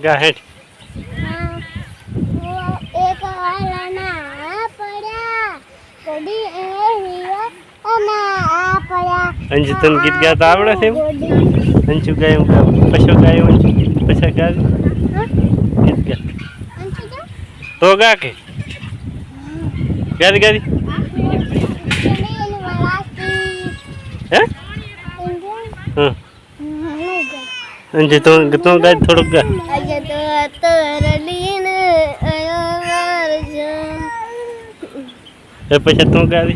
गा हेठ एक वाला पड़ा कड़ी ना पड़ा अंजू तन गीत गाता आवड़े छे अंजू गायो पछो गायो अंजू पछा गा गीत गा तो गा के गादी गादी हैं हां अंजू तो गा थोड़ो गा अजे तो तरलीन आयो मारजो ए पछा तो गादी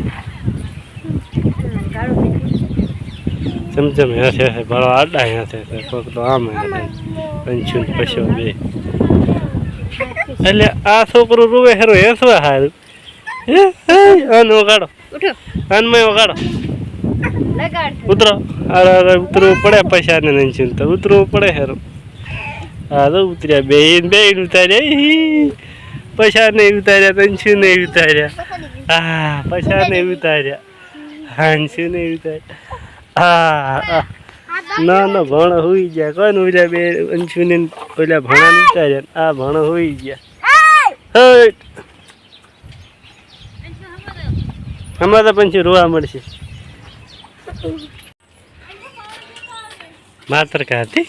समझ में ऐसे है बड़ा आड़ा है ऐसे कोक तो आम है पंचुन पशो बे એટલે આ છોકરો રોવે હેરો હેસવા હાલ અન વગાડો ઉઠો અન મે વગાડો લગાડ ઉતરો અરે ઉતરો પડે પૈસા ને નંચુન તો ઉતરો પડે હેરો આ તો ઉતર્યા બેન ઉતાર્યા પૈસા નહીં ઉતાર્યા નંચુન નહીં ઉતાર્યા આ પૈસા નહીં ઉતાર્યા હાંસુ નહીં ઉતાર્યા ना ना भण हुई गया कौन उल्या बे अंशुने ओल्या भणा उतार्या आ भण हुई गया हट हमारा तो पंछी रोवा मळशे मात्र का थी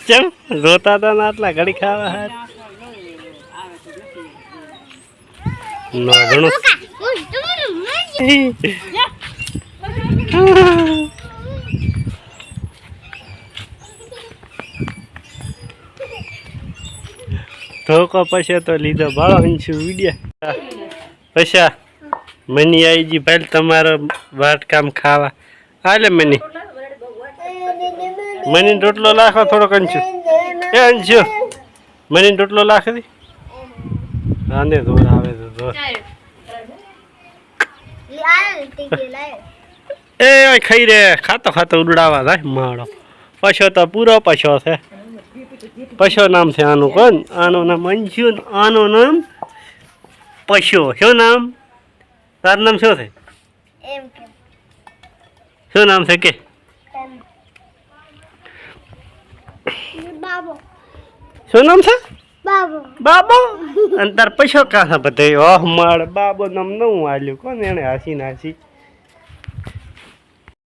चम रोता था ना आटला घड़ी खावा हाथ नो घणो ધોકો પછે તો લીધો બાળો હંસુ વિડિયા પછા મની આવી જી ભાઈ તમારો વાટકામ ખાવા હાલે મની મની રોટલો લાખો થોડો કંચુ એ અંશુ મની રોટલો લાખ દી આને દોર આવે તો દોર એ ઓય ખાઈ રે ખાતો ખાતો ઉડાવા જાય માળો પછો તો પૂરો પછો છે પછો નામ છે આનું કોણ આનું નામ અંશુ આનું નામ પછો શું નામ તારું નામ શું છે એમ કે શું નામ છે કે બાબો શું નામ છે બાબો બાબો અને તાર પછો કાં બધે ઓહ માળ બાબો નામ ન હું આલ્યું કોણ એને હાસી નાસી